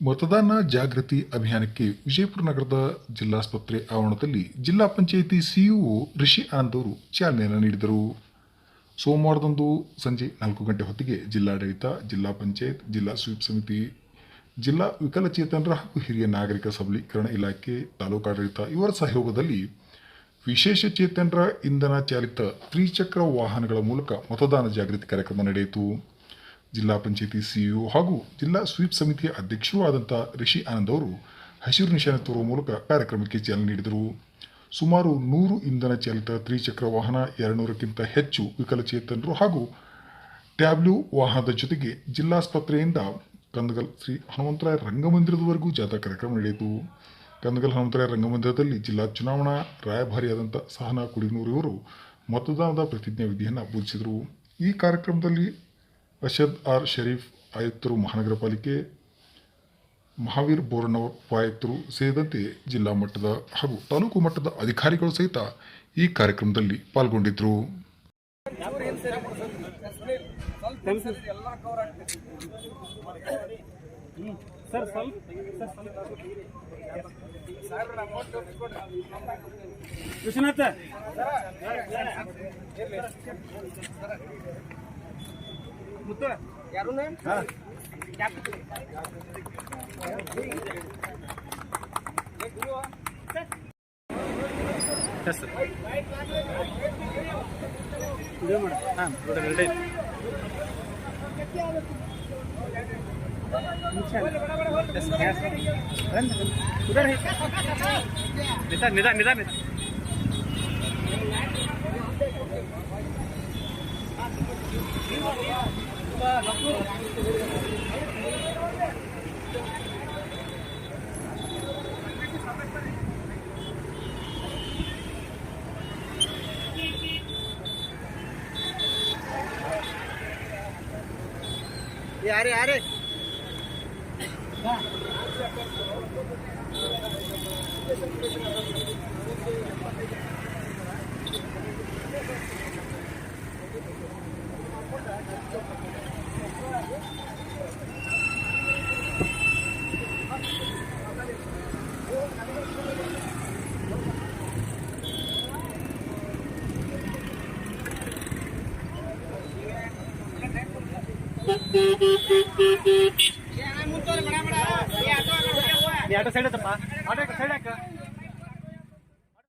ಮತದಾನ ಜಾಗೃತಿ ಅಭಿಯಾನಕ್ಕೆ ವಿಜಯಪುರ ನಗರದ ಜಿಲ್ಲಾಸ್ಪತ್ರೆ ಆವರಣದಲ್ಲಿ ಜಿಲ್ಲಾ ಪಂಚಾಯಿತಿ ಸಿಇಒ ರಿಷಿ ಆನಂದ್ ಅವರು ಚಾಲನೆಯನ್ನು ನೀಡಿದರು. ಸೋಮವಾರದಂದು ಸಂಜೆ 4 ಗಂಟೆ ಹೊತ್ತಿಗೆ ಜಿಲ್ಲಾಡಳಿತ, ಜಿಲ್ಲಾ ಪಂಚಾಯತ್, ಜಿಲ್ಲಾ ಸ್ವೀಪ್ ಸಮಿತಿ, ಜಿಲ್ಲಾ ವಿಕಲಚೇತನರ ಹಾಗೂ ಹಿರಿಯ ನಾಗರಿಕ ಸಬಲೀಕರಣ ಇಲಾಖೆ, ತಾಲೂಕಾಡಳಿತ ಇವರ ಸಹಯೋಗದಲ್ಲಿ ವಿಶೇಷ ಚೇತನರ ಇಂಧನ ಚಾಲಿತ ತ್ರಿಚಕ್ರ ವಾಹನಗಳ ಮೂಲಕ ಮತದಾನ ಜಾಗೃತಿ ಕಾರ್ಯಕ್ರಮ ನಡೆಯಿತು. ಜಿಲ್ಲಾ ಪಂಚಾಯಿತಿ ಸಿಇಒ ಹಾಗೂ ಜಿಲ್ಲಾ ಸ್ವೀಪ್ ಸಮಿತಿಯ ಅಧ್ಯಕ್ಷರೂ ಆದಂಥ ರಿಷಿ ಆನಂದ್ ಅವರು ಹಸಿರು ನಿಶಾನೆ ತೋರುವ ಮೂಲಕ ಕಾರ್ಯಕ್ರಮಕ್ಕೆ ಚಾಲನೆ ನೀಡಿದರು. ಸುಮಾರು 100 ಇಂಧನ ಚಾಲಿತ ತ್ರಿಚಕ್ರ ವಾಹನ, 200ಕ್ಕಿಂತ ಹೆಚ್ಚು ವಿಕಲಚೇತನರು ಹಾಗೂ ಟ್ಯಾಬ್ಲ್ಯೂ ವಾಹನದ ಜೊತೆಗೆ ಜಿಲ್ಲಾಸ್ಪತ್ರೆಯಿಂದ ಕಂದಗಲ್ ಶ್ರೀ ಹನುಮಂತರಾಯ ರಂಗಮಂದಿರದವರೆಗೂ ಜಾಥಾ ಕಾರ್ಯಕ್ರಮ ನಡೆಯಿತು. ಕಂದಗಲ್ ಹನುಮಂತರಾಯ ರಂಗಮಂದಿರದಲ್ಲಿ ಜಿಲ್ಲಾ ಚುನಾವಣಾ ರಾಯಭಾರಿಯಾದಂಥ ಸಹನಾ ಕುಡಿನೂರು ಇವರು ಮತದಾನದ ಪ್ರತಿಜ್ಞಾ ವಿಧಿಯನ್ನು ಬೋಧಿಸಿದರು. ಈ ಕಾರ್ಯಕ್ರಮದಲ್ಲಿ ಅಶದ್ ಆರ್ ಶರೀಫ್ ಆಯುಕ್ತರು, ಮಹಾನಗರ ಪಾಲಿಕೆ ಮಹಾವೀರ್ ಬೋರಣ್ಣವರ್ ಉಪಾಯುಕ್ತರು ಸೇರಿದಂತೆ ಜಿಲ್ಲಾ ಮಟ್ಟದ ಹಾಗೂ ತಾಲೂಕು ಮಟ್ಟದ ಅಧಿಕಾರಿಗಳು ಸಹಿತ ಈ ಕಾರ್ಯಕ್ರಮದಲ್ಲಿ ಪಾಲ್ಗೊಂಡಿದ್ದರು. ಯಾರು निदान यारे ಆಟೋ ಸೈಡ್ ಐತಪ್ಪ, ಆಟೋ ಸೈಡ್ ಹಾಕ.